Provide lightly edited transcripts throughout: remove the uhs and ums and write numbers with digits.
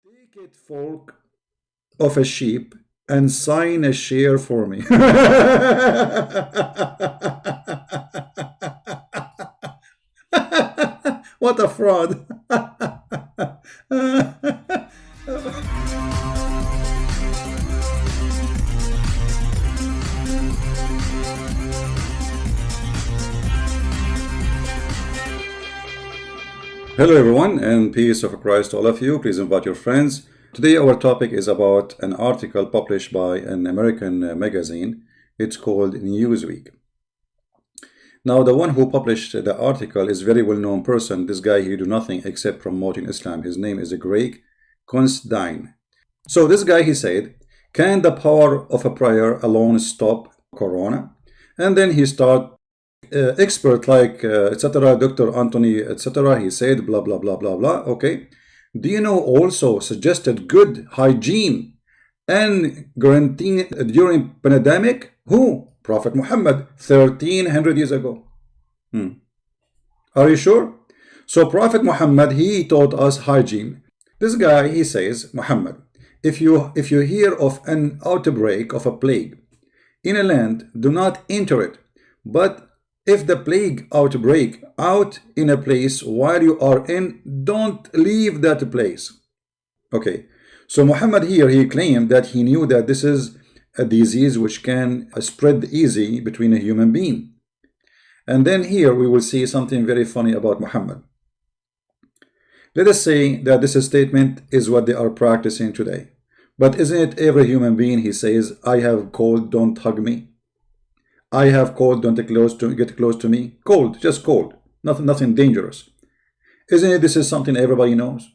Take it fork of a sheep and sign a share for me. What a fraud. Hello everyone, and peace of Christ to all of you. Please invite your friends. Today our topic is about an article published by an American magazine. It's called Newsweek. Now the one who published the article is a very well-known person. This guy, he do nothing except promoting Islam. His name is Greg Constantine. So this guy, he said, can the power of a prayer alone stop corona? And then he start expert like etc. Dr. Anthony etc. He said blah blah blah blah blah. Okay, do you know also suggested good hygiene and quarantine during pandemic? Who? Prophet Muhammad 1300 years ago. Are you sure? So Prophet Muhammad, he taught us hygiene. This guy, he says, Muhammad, if you hear of an outbreak of a plague in a land, do not enter it, but if the plague outbreak out in a place while you are in, don't leave that place. Okay, so Muhammad here, he claimed that he knew that this is a disease which can spread easy between a human being. And then here we will see something very funny about Muhammad. Let us say that this statement is what they are practicing today. But isn't it every human being, he says, I have cold, don't hug me. I have cold, don't get close to me. Cold, just cold, nothing dangerous. Isn't it? This is something everybody knows.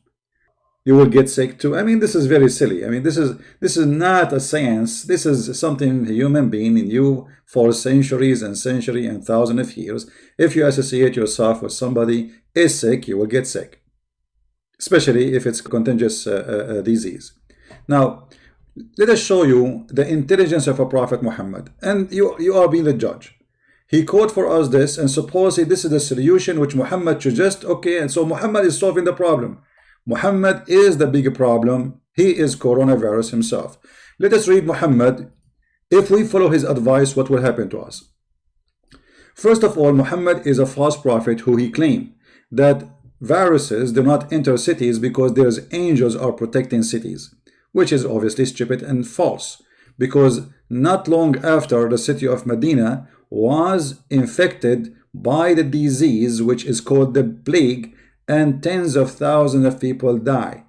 You will get sick too. I mean, this is very silly. I mean, this is not a science. This is something a human being knew for centuries and centuries and thousands of years. If you associate yourself with somebody is sick, you will get sick, especially if it's contagious disease. Now, let us show you the intelligence of a Prophet Muhammad, and you are being the judge. He quote for us this, and supposedly this is the solution which Muhammad suggests. Okay, and so Muhammad is solving the problem. Muhammad is the big problem. He is coronavirus himself. Let us read Muhammad. If we follow his advice, what will happen to us? First of all, Muhammad is a false prophet who he claimed that viruses do not enter cities because there's angels are protecting cities, which is obviously stupid and false, because not long after the city of Medina was infected by the disease which is called the plague, and tens of thousands of people die.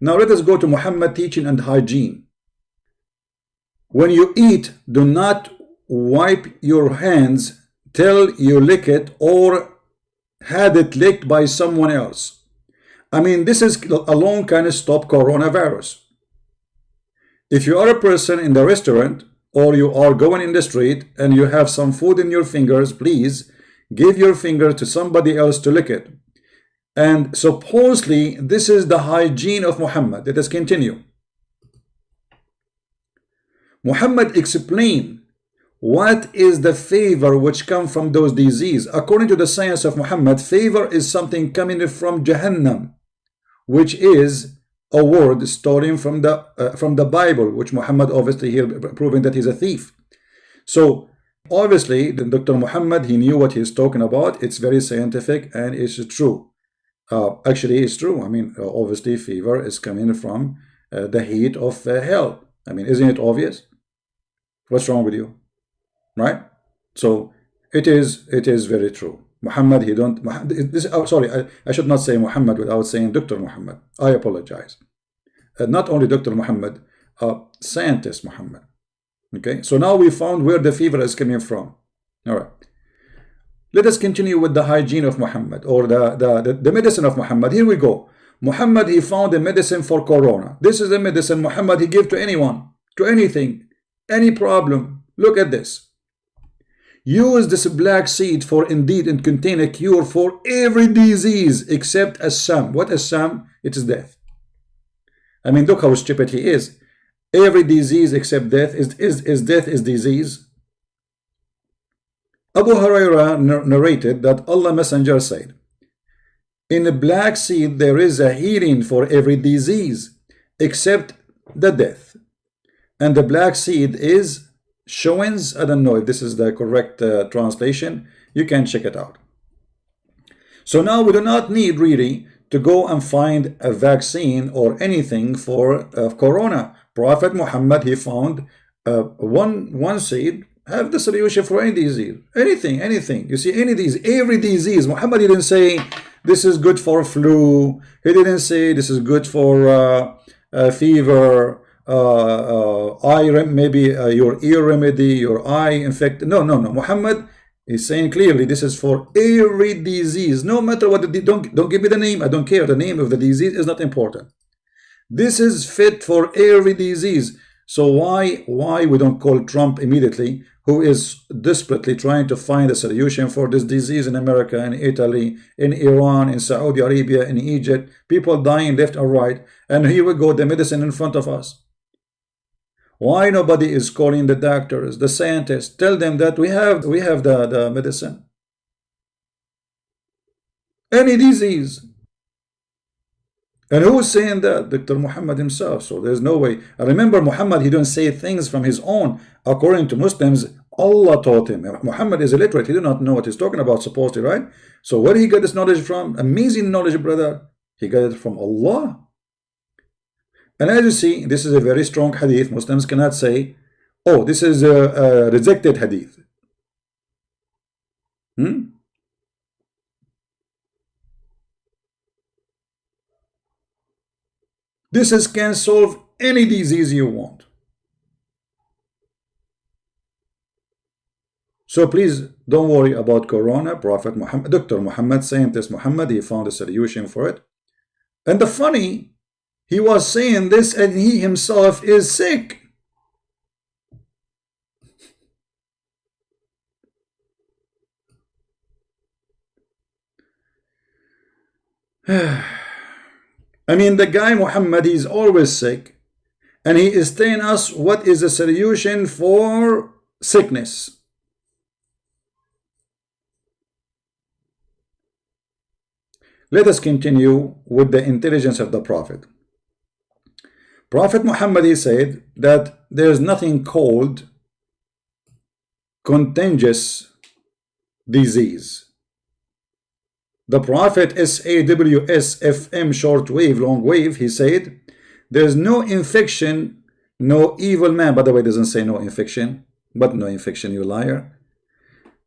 Now let us go to Muhammad teaching and hygiene. When you eat, do not wipe your hands till you lick it or had it licked by someone else. I mean, this is alone kind of stop coronavirus. If you are a person in the restaurant or you are going in the street and you have some food in your fingers, please give your finger to somebody else to lick it. And supposedly this is the hygiene of Muhammad. Let us continue. Muhammad explained what is the favor which come from those diseases. According to the science of Muhammad, favor is something coming from Jahannam, which is a word stolen from the Bible, which Muhammad obviously here proving that he's a thief. So obviously Dr. Muhammad, he knew what he's talking about. It's very scientific and it's true. Actually it's true. I mean, obviously fever is coming from the heat of hell. I mean, isn't it obvious? What's wrong with you? Right? So it is very true. Muhammad, he don't sorry, I should not say Muhammad without saying Dr. Muhammad. I apologize. Not only Dr. Muhammad, scientist Muhammad. Okay, so now we found where the fever is coming from. All right, let us continue with the hygiene of Muhammad, or the medicine of Muhammad. Here we go. Muhammad, he found a medicine for corona. This is the medicine Muhammad, he gave to anyone, to anything, any problem. Look at this. Use this black seed for indeed and contain a cure for every disease except Assam. What Assam? It is death. I mean, look how stupid he is. Every disease except death is death is disease. Abu Hurairah narrated that Allah Messenger said, In the black seed, there is a healing for every disease except the death. And the black seed is showings. I don't know if this is the correct translation. You can check it out. So now we do not need really to go and find a vaccine or anything for corona. Prophet Muhammad, he found one seed have the solution for any disease, anything. You see, any disease, every disease. Muhammad didn't say this is good for flu. He didn't say this is good for fever, maybe your ear remedy, your eye infected. No. Muhammad is saying clearly this is for every disease, no matter what. Don't give me the name. I don't care. The name of the disease is not important. This is fit for every disease. So why we don't call Trump immediately, who is desperately trying to find a solution for this disease in America, in Italy, in Iran, in Saudi Arabia, in Egypt, people dying left and right, and here we go, the medicine in front of us. Why nobody is calling the doctors, the scientists, tell them that we have the medicine? Any disease. And who is saying that? Dr. Muhammad himself. So there's no way. And remember, Muhammad, he don't say things from his own. According to Muslims, Allah taught him. Muhammad is illiterate. He do not know what he's talking about, supposedly, right? So where did he get this knowledge from? Amazing knowledge, brother. He got it from Allah. And as you see, this is a very strong hadith. Muslims cannot say, oh, this is a rejected hadith. This can solve any disease you want. So please don't worry about corona. Prophet Muhammad, Dr. Muhammad, scientist Muhammad, he found a solution for it. And the funny, he was saying this and he himself is sick. I mean, the guy Muhammad, he's always sick, and he is telling us what is the solution for sickness. Let us continue with the intelligence of the Prophet. Prophet Muhammad, he said that there's nothing called contagious disease. The Prophet SAWSFM shortwave, long wave, he said, there's no infection, no evil man. By the way, it doesn't say no infection, but no infection, you liar.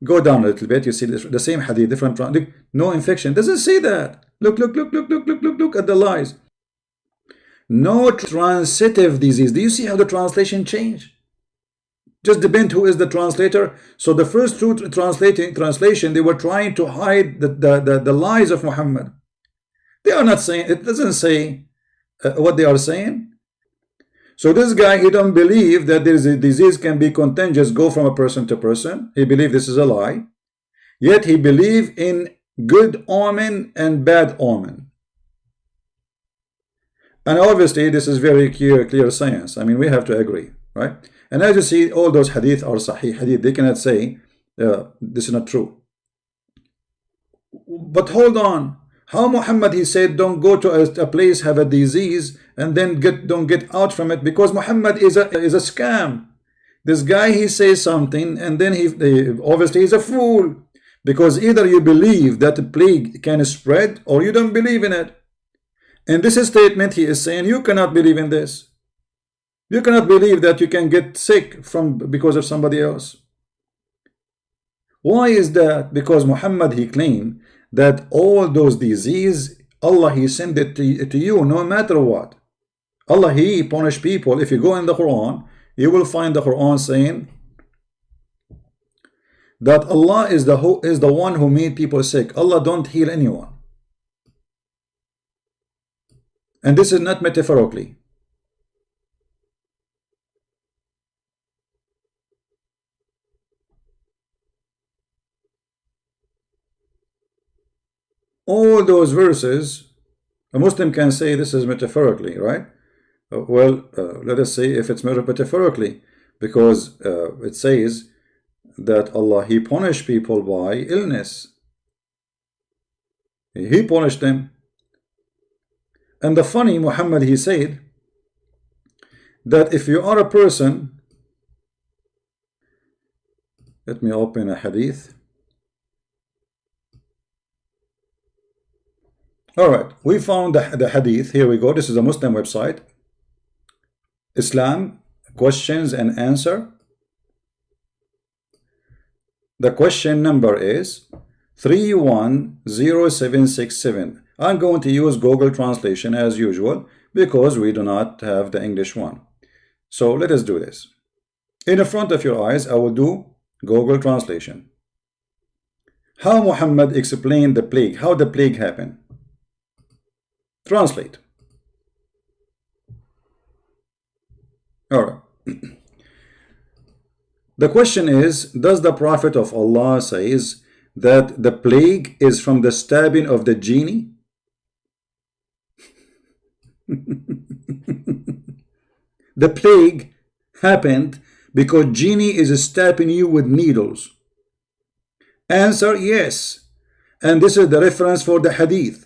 Go down a little bit, you see the same hadith, different. Look, no infection, doesn't say that. Look at the lies. No transitive disease. Do you see how the translation changed? Just depend who is the translator. So the first two translation, they were trying to hide the lies of Muhammad. They are not saying, it doesn't say what they are saying. So this guy, he don't believe that there is a disease can be contagious, go from a person to person. He believe this is a lie. Yet he believe in good omen and bad omen. And obviously this is very clear science. I mean, we have to agree, right? And as you see, all those hadith are sahih hadith. They cannot say this is not true. But hold on. How Muhammad, he said, don't go to a place, have a disease, and then don't get out from it, because Muhammad is a scam. This guy, he says something, and then he obviously is a fool, because either you believe that the plague can spread, or you don't believe in it. And this statement, he is saying, you cannot believe in this. You cannot believe that you can get sick because of somebody else. Why is that? Because Muhammad, he claimed that all those disease, Allah, he sent it to you no matter what. Allah, he punish people. If you go in the Quran, you will find the Quran saying that Allah is the one who made people sick. Allah don't heal anyone. And this is not metaphorically. All those verses, a Muslim can say this is metaphorically, right? Let us say if it's metaphorically, because it says that Allah, he punished people by illness. He punished them. And the funny, Muhammad, he said that if you are a person, let me open a hadith. Alright, we found the hadith. Here we go. This is a Muslim website. Islam, questions and answer. The question number is 310767. I'm going to use Google Translation as usual because we do not have the English one. So let us do this. In front of your eyes, I will do Google Translation. How Muhammad explained the plague, how the plague happened. Translate. Alright. The question is, does the Prophet of Allah says that the plague is from the stabbing of the genie? The plague happened because genie is stabbing you with needles. Answer, yes. And this is the reference for the hadith.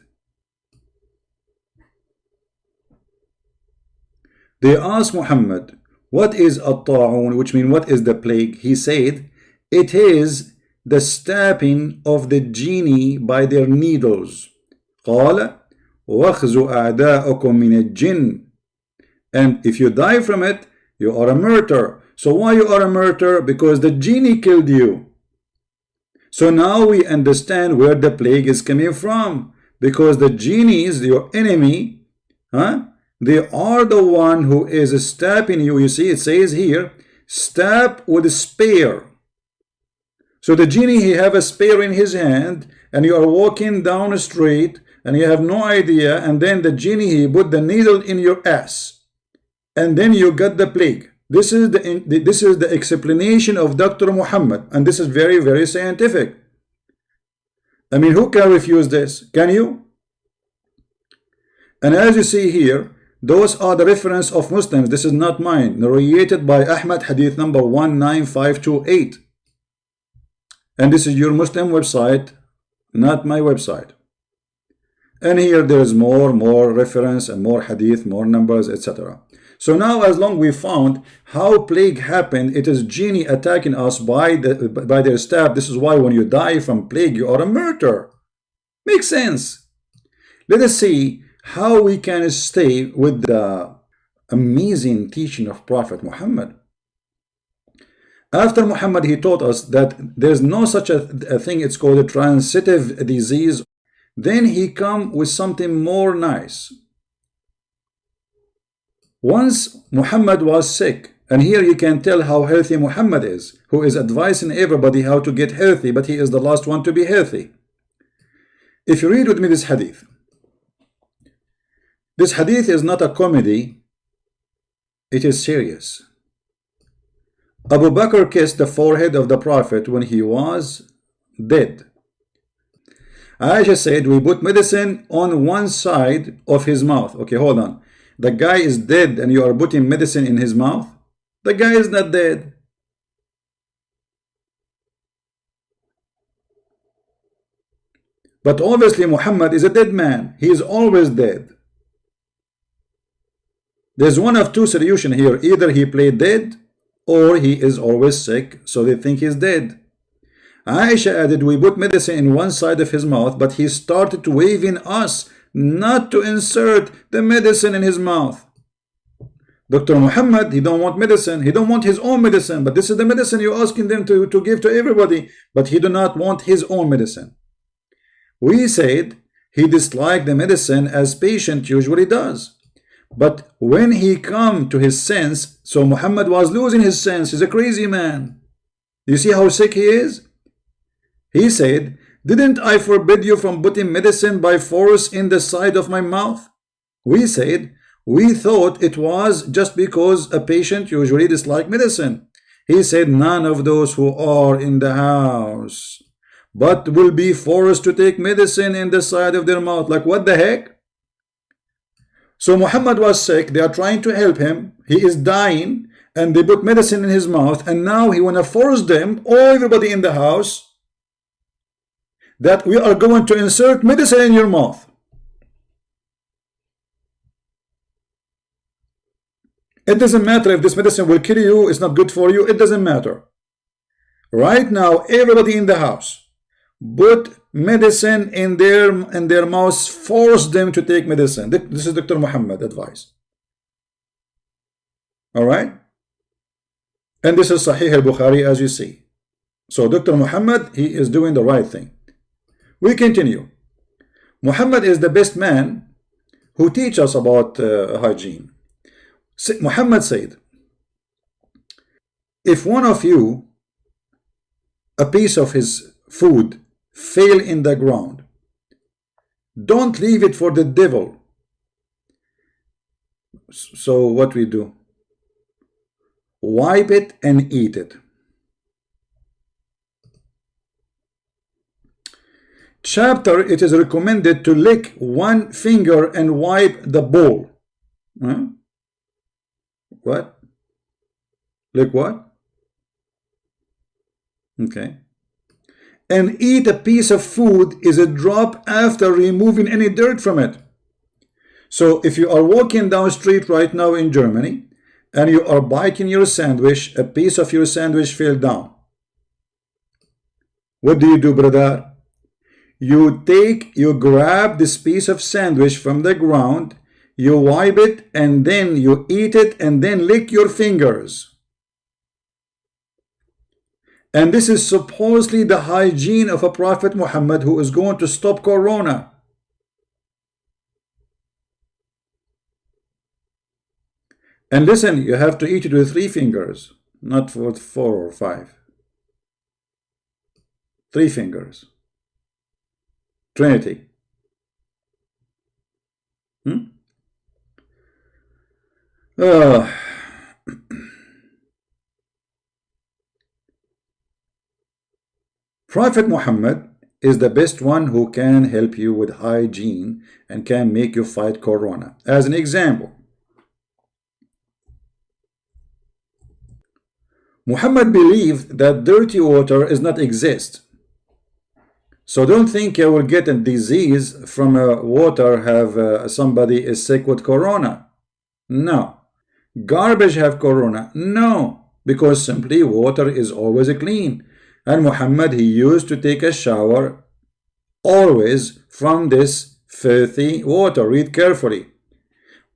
They asked Muhammad, what is at-ta'un, which means what is the plague? He said, it is the stabbing of the genie by their needles. قال وَخْزُ أَعْدَاءُكُمْ مِنَ الْجِنِّ. And if you die from it, you are a martyr. So why you are a martyr? Because the genie killed you. So now we understand where the plague is coming from. Because the genies, your enemy, they are the one who is stabbing you. You see, it says here, stab with a spear. So the genie, he have a spear in his hand, and you are walking down a street, and you have no idea, and then the genie, he put the needle in your ass. And then you got the plague. This is the explanation of Dr. Muhammad, and this is very, very scientific. I mean, who can refuse this? Can you? And as you see here, those are the reference of Muslims. This is not mine. Narrated by Ahmad, hadith number 19528. And this is your Muslim website, not my website. And here there is more reference and more hadith, more numbers, etc. So now, as long we found how plague happened, it is genie attacking us by their stab. This is why when you die from plague, you are a martyr. Makes sense. Let us see how we can stay with the amazing teaching of Prophet Muhammad. After Muhammad, he taught us that there's no such a thing, it's called a transitive disease. Then he come with something more nice. Once Muhammad was sick, and here you can tell how healthy Muhammad is, who is advising everybody how to get healthy, but he is the last one to be healthy. If you read with me this hadith is not a comedy, it is serious. Abu Bakr kissed the forehead of the Prophet when he was dead. Aisha said, we put medicine on one side of his mouth. Okay, hold on. The guy is dead and you are putting medicine in his mouth? The guy is not dead. But obviously Muhammad is a dead man. He is always dead. There's one of two solutions here. Either he played dead or he is always sick, so they think he's dead. Aisha added, we put medicine in one side of his mouth, but he started waving us not to insert the medicine in his mouth. Dr. Muhammad, he don't want medicine. He don't want his own medicine, but this is the medicine you're asking them to give to everybody, but he do not want his own medicine. We said he disliked the medicine as patient usually does. But when he come to his sense, so Muhammad was losing his sense. He's a crazy man. You see how sick he is? He said, didn't I forbid you from putting medicine by force in the side of my mouth? We said, we thought it was just because a patient usually dislikes medicine. He said, none of those who are in the house, but will be forced to take medicine in the side of their mouth. Like, what the heck? So Muhammad was sick. They are trying to help him. He is dying, and they put medicine in his mouth, and now he want to force them, or everybody in the house. that we are going to insert medicine in your mouth. It doesn't matter if this medicine will kill you, it's not good for you, it doesn't matter. Right now, everybody in the house put medicine in their mouths, force them to take medicine. This is Dr. Muhammad advice. All right? And this is Sahih al-Bukhari, as you see. So Dr. Muhammad, he is doing the right thing. We continue. Muhammad is the best man who teach us about hygiene. Muhammad said, if one of you, a piece of his food fail in the ground, don't leave it for the devil. So what we do? Wipe it and eat it. Chapter, it is recommended to lick one finger and wipe the bowl. Huh? What? Lick what? Okay. And eat a piece of food is a drop after removing any dirt from it. So if you are walking down the street right now in Germany and you are biting your sandwich, a piece of your sandwich fell down. What do you do, brother? You grab this piece of sandwich from the ground, you wipe it, and then you eat it, and then lick your fingers. And this is supposedly the hygiene of a Prophet Muhammad who is going to stop Corona. And listen, you have to eat it with 3 fingers, not with 4 or 5. 3 fingers. Trinity. Prophet Muhammad is the best one who can help you with hygiene and can make you fight Corona. As an example, Muhammad believed that dirty water does not exist. So don't think you will get a disease from water, have somebody is sick with Corona. No. Garbage have Corona. No. Because simply water is always clean. And Muhammad, he used to take a shower always from this filthy water. Read carefully.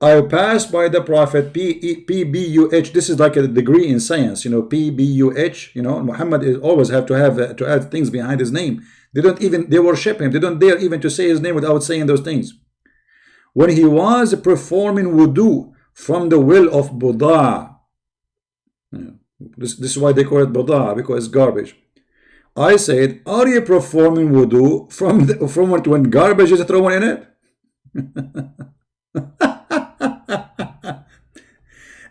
I passed by the Prophet, PBUH. This is like a degree in science, you know, PBUH. You know, Muhammad always have to add things behind his name. They worship him. They don't dare even to say his name without saying those things. When he was performing wudu from the well of Buda, this is why they call it Buda, because it's garbage. I said, are you performing wudu from when garbage is thrown in it?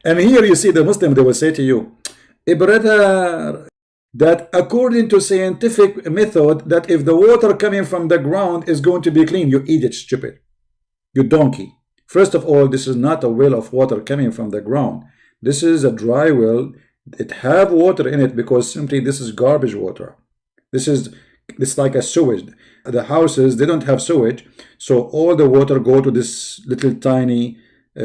And here you see the Muslim, they will say to you, brother, that according to scientific method, that if the water coming from the ground is going to be clean, you eat it, stupid. You donkey. First of all, this is not a well of water coming from the ground. This is a dry well. It have water in it because simply this is garbage water. It's like a sewage. The houses, they don't have sewage, so all the water go to this little tiny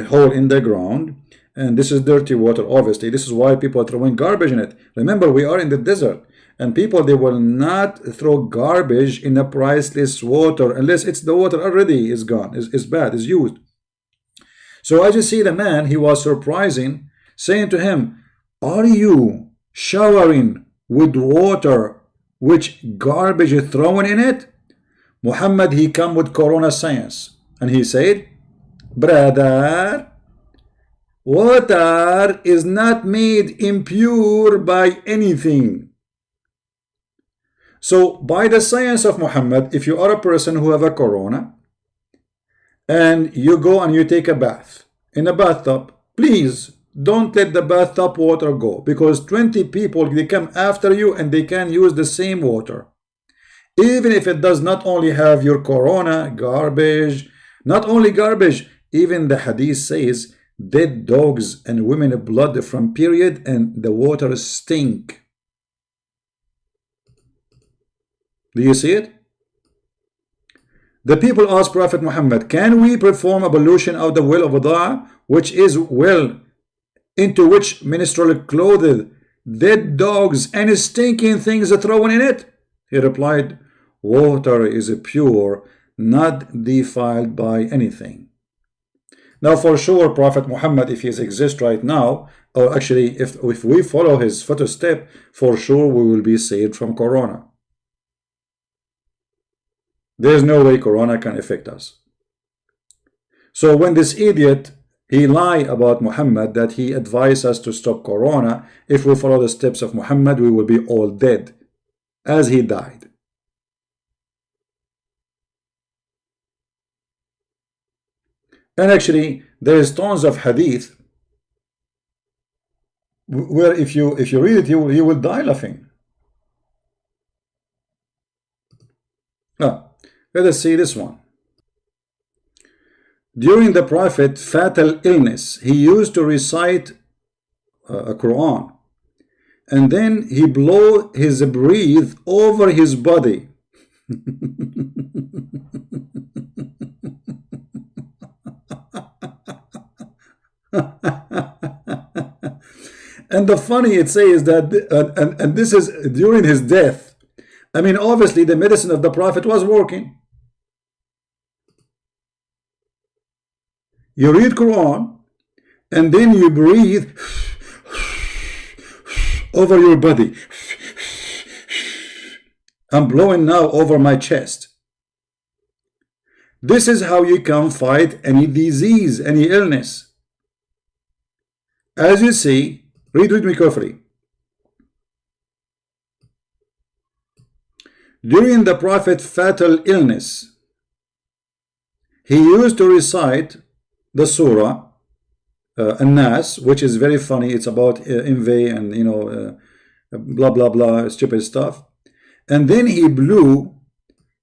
hole in the ground, and this is dirty water. Obviously, this is why people are throwing garbage in it. Remember, we are in the desert, and people, they will not throw garbage in a priceless water unless it's the water already is gone, is bad, is used. So as you see, the man, he was surprising, saying to him, are you showering with water which garbage is thrown in it? Muhammad, he come with Corona science, and he said, brother, water is not made impure by anything. So by the science of Muhammad, if you are a person who have a Corona and you go and you take a bath in a bathtub, please don't let the bathtub water go, because 20 people, they come after you and they can use the same water. Even if it does not only have your Corona, garbage, not only garbage, even the hadith says dead dogs and women blood from period and the water stink. Do you see it? The people asked Prophet Muhammad, can we perform ablution of the well of Dha, which is well into which minstrel clothed dead dogs and stinking things are thrown in it? He replied, water is pure, not defiled by anything. Now for sure Prophet Muhammad, if he exists right now, or actually if we follow his footstep, for sure we will be saved from Corona. There's no way Corona can affect us. So when this idiot, he lied about Muhammad that he advised us to stop Corona, if we follow the steps of Muhammad, we will be all dead, as he died. And actually, there is tons of hadith where if you read it, you will die laughing. Let us see this one. During the Prophet fatal illness, he used to recite a Quran, and then he blow his breath over his body. And the funny it says that, and this is during his death. I mean, obviously the medicine of the Prophet was working. You read Quran, and then you breathe over your body. I'm blowing now over my chest. This is how you can fight any disease, any illness. As you see, read me carefully. During the Prophet's fatal illness, he used to recite the surah An-Nas, which is very funny. It's about envy and blah blah blah stupid stuff. And then he blew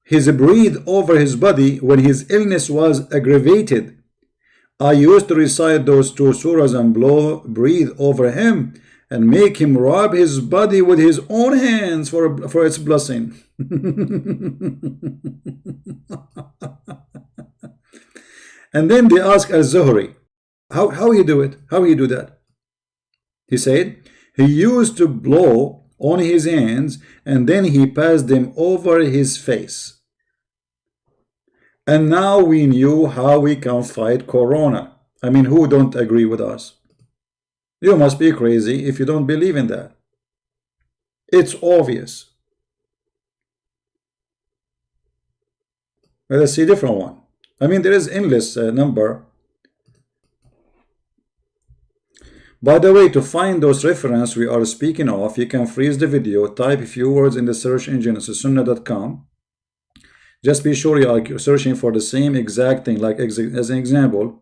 his breath over his body when his illness was aggravated. I used to recite those two surahs and breathe over him and make him rub his body with his own hands for its blessing. And then they asked Al-Zuhri, how he do it? How he do that? He said, he used to blow on his hands and then he passed them over his face. And now we knew how we can fight Corona. I mean, who don't agree with us? You must be crazy if you don't believe in that. It's obvious. Let us see a different one. I mean, there is endless number. By the way, to find those references we are speaking of, you can freeze the video, type a few words in the search engine, sunnah.com. Just be sure you are searching for the same exact thing. Like as an example,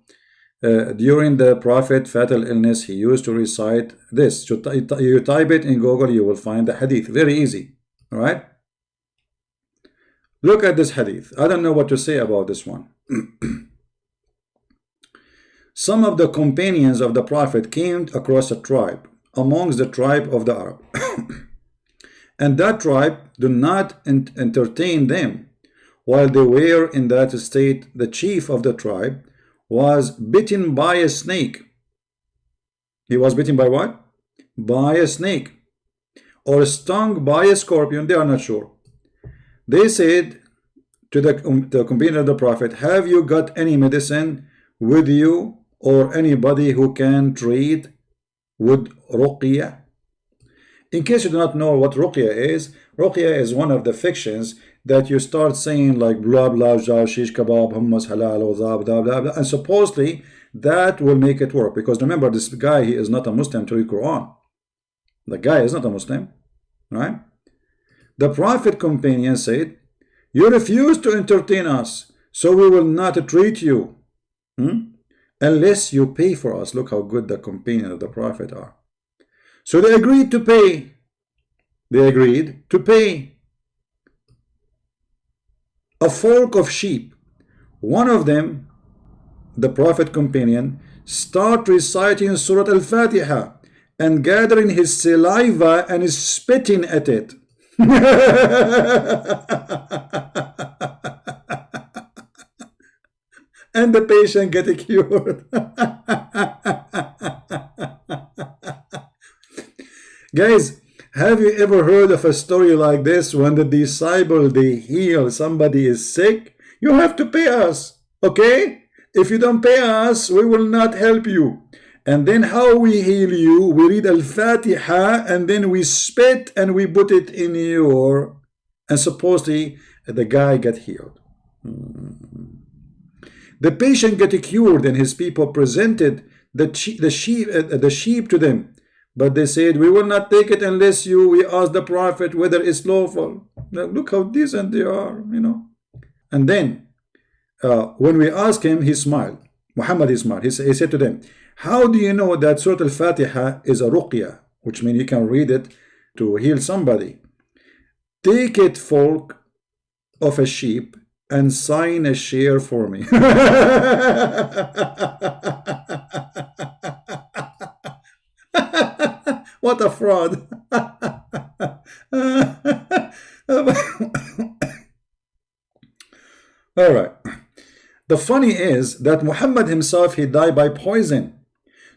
during the Prophet fatal illness, he used to recite this. So you type it in Google, you will find the hadith. Very easy. All right. Look at this hadith. I don't know what to say about this one. Some of the companions of the Prophet came across a tribe amongst the tribe of the Arab. And that tribe did not entertain them. While they were in that state, the chief of the tribe was bitten by a snake. He was bitten by what? By a snake. Or stung by a scorpion. They are not sure. They said to the companion of the Prophet, have you got any medicine with you or anybody who can treat with ruqya? In case you do not know what ruqya is one of the fictions that you start saying like blah blah blah, shish kebab, hummus, halal, blah blah blah, and supposedly that will make it work. Because remember, this guy, he is not a Muslim to read Quran. The guy is not a Muslim, right? The Prophet companion said, you refuse to entertain us, so we will not treat you unless you pay for us. Look how good the companion of the Prophet are. So they agreed to pay. They agreed to pay. A flock of sheep. One of them, the Prophet companion, start reciting Surah Al-Fatiha and gathering his saliva and spitting at it. and the patient get cured. Guys, have you ever heard of a story like this? When the disciple, they heal somebody is sick, you have to pay us, okay? If you don't pay us, we will not help you. And then how we heal you? We read Al-Fatiha and then we spit and we put it in your, and supposedly the guy got healed. The patient got cured and his people presented the sheep to them. But they said, we will not take it unless we ask the Prophet whether it's lawful. Now, look how decent they are, you know. And then, when we asked him, he smiled. Muhammad, he smiled. He said to them, how do you know that Surah Al-Fatiha is a ruqya, which means you can read it to heal somebody? Take it, folk of a sheep, and sign a share for me. What a fraud. All right. The funny is that Muhammad himself, he died by poison.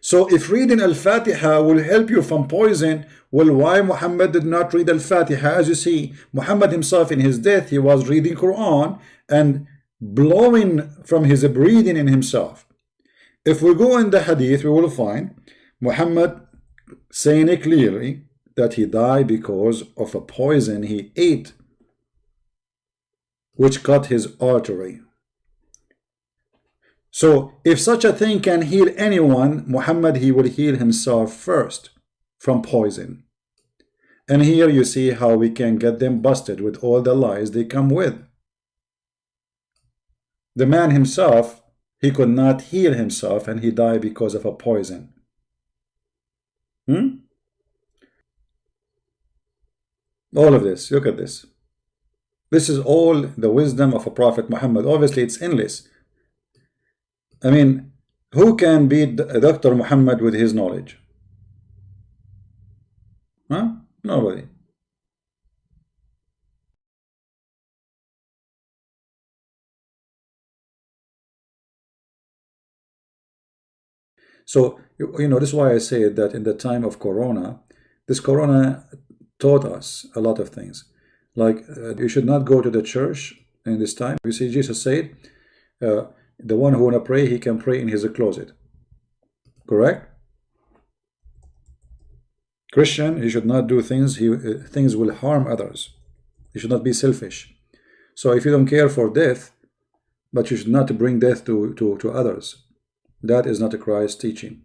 So if reading Al-Fatiha will help you from poison, well, why Muhammad did not read Al-Fatiha? As you see, Muhammad himself in his death, he was reading Quran and blowing from his breathing in himself. If we go in the hadith, we will find Muhammad saying it clearly that he died because of a poison he ate, which cut his artery. So if such a thing can heal anyone, Muhammad, he will heal himself first from poison. And here you see how we can get them busted with all the lies they come with. The man himself, he could not heal himself and he died because of a poison. All of this, look at this. This is all the wisdom of a Prophet Muhammad. Obviously, it's endless. I mean, who can beat Dr. Muhammad with his knowledge? Huh? Nobody. So, you know, this is why I say that in the time of Corona, this Corona taught us a lot of things. Like, you should not go to the church in this time. You see, Jesus said, the one who want to pray, he can pray in his closet. Correct? Christian, he should not do things, things will harm others. He should not be selfish. So if you don't care for death, but you should not bring death to others, that is not a Christ teaching.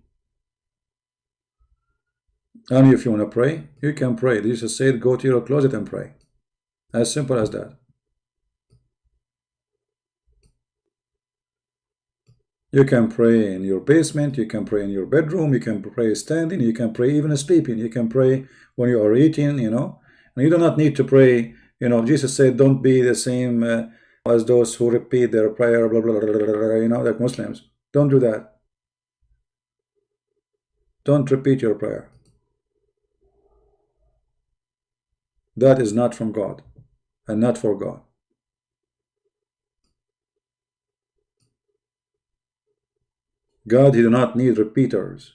Only if you want to pray, you can pray. Jesus said, go to your closet and pray. As simple as that. You can pray in your basement, you can pray in your bedroom, you can pray standing, you can pray even sleeping, you can pray when you are eating, you know. And you do not need to pray, you know, Jesus said, don't be the same as those who repeat their prayer, blah, blah, blah, blah, blah, you know, like Muslims. Don't do that. Don't repeat your prayer. That is not from God and not for God. God, he did not need repeaters.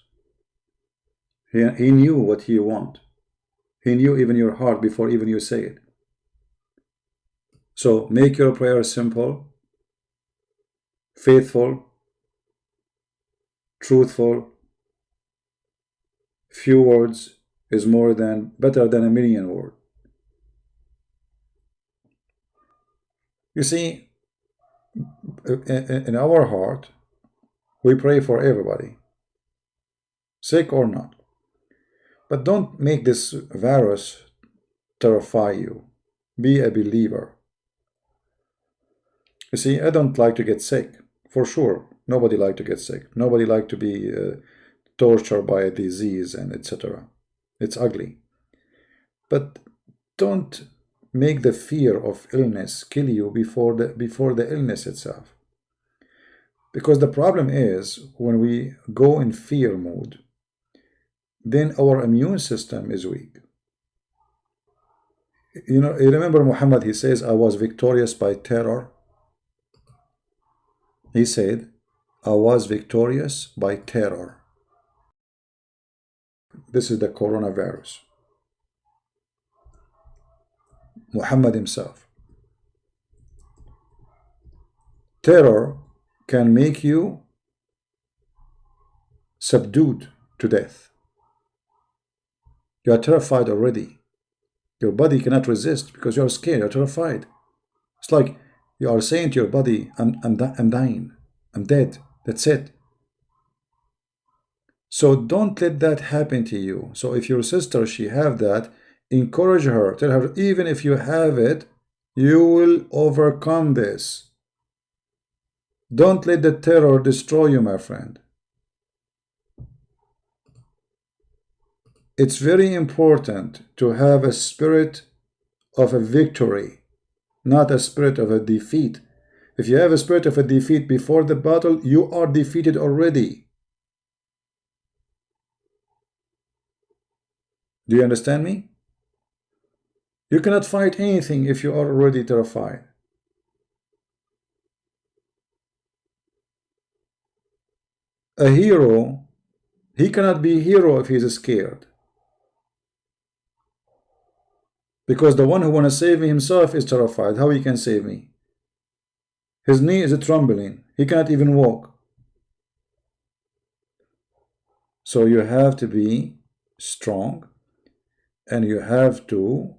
He knew what he want. He knew even your heart before even you say it. So make your prayer simple, faithful, truthful. Few words is better than a million words. You see, in our heart, we pray for everybody, sick or not. But don't make this virus terrify you. Be a believer. You see, I don't like to get sick, for sure. Nobody like to get sick. Nobody like to be tortured by a disease and etc. It's ugly. But don't make the fear of illness kill you before the illness itself. Because the problem is, when we go in fear mode, then our immune system is weak. You know, you remember Muhammad, he says, I was victorious by terror. He said, I was victorious by terror. This is the coronavirus. Muhammad himself. Terror can make you subdued to death. You are terrified already. Your body cannot resist because you are scared, you are terrified. It's like you are saying to your body, I'm dying, I'm dead, that's it. So don't let that happen to you. So if your sister, she have that, encourage her, tell her, even if you have it, you will overcome this. Don't let the terror destroy you, my friend. It's very important to have a spirit of a victory, not a spirit of a defeat. If you have a spirit of a defeat before the battle, you are defeated already. Do you understand me? You cannot fight anything if you are already terrified. A hero, he cannot be a hero if he is scared. Because the one who wants to save me himself is terrified. How he can save me? His knee is trembling. He cannot even walk. So you have to be strong, and you have to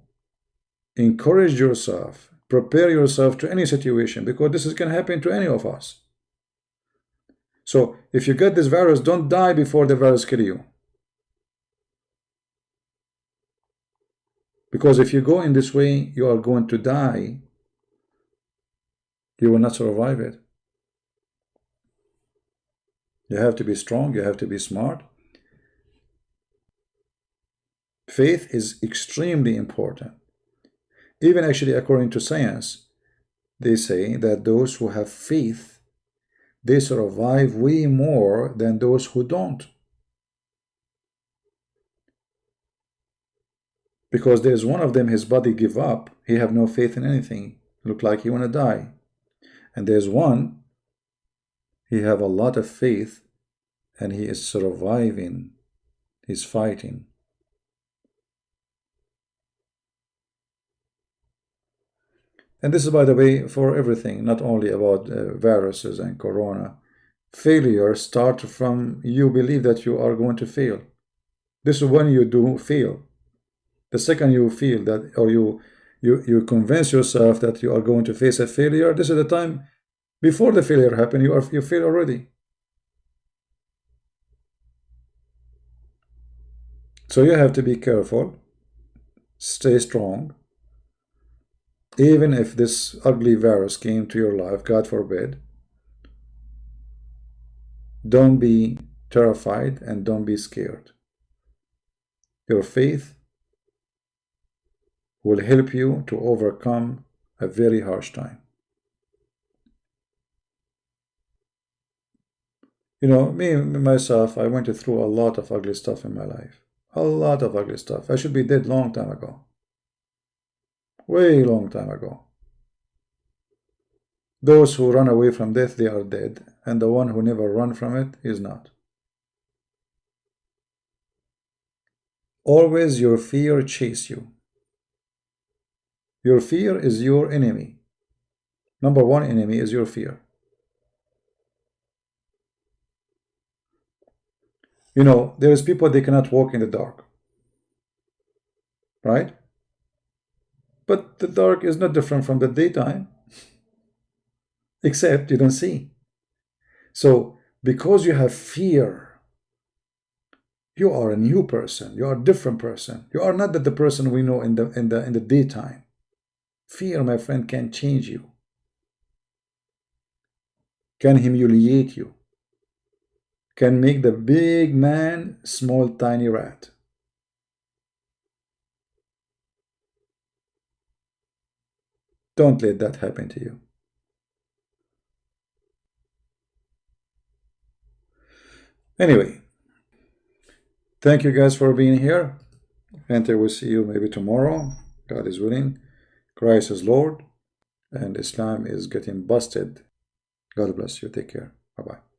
encourage yourself, prepare yourself to any situation, because this can happen to any of us. So if you get this virus, don't die before the virus kills you. Because if you go in this way, you are going to die. You will not survive it. You have to be strong, you have to be smart. Faith is extremely important. Even actually, according to science, they say that those who have faith, they survive way more than those who don't. Because there's one of them, his body give up, he have no faith in anything, look like he want to die. And there's one, he have a lot of faith, and he is surviving, he's fighting. And this is, by the way, for everything, not only about viruses and corona. Failure starts from you believe that you are going to fail. This is when you do fail. The second you feel that, or you convince yourself that you are going to face a failure, this is the time before the failure happens, you fail already. So you have to be careful, stay strong. Even if this ugly virus came to your life, God forbid, don't be terrified and don't be scared. Your faith will help you to overcome a very harsh time. You know, me, myself, I went through a lot of ugly stuff in my life. A lot of ugly stuff. I should be dead long time ago. Way long time ago. Those who run away from death, they are dead. And the one who never run from it is not. Always your fear chase you. Your fear is your enemy. Number one enemy is your fear. You know, there's people, they cannot walk in the dark. Right? But the dark is not different from the daytime. Except you don't see. So, because you have fear, you are a new person. You are a different person. You are not the person we know in the daytime. Fear, my friend, can change you. Can humiliate you. Can make the big man small, tiny rat. Don't let that happen to you. Anyway, thank you guys for being here. And I will see you maybe tomorrow. God is willing. Christ is Lord. And Islam is getting busted God bless you. Take care. Bye-bye.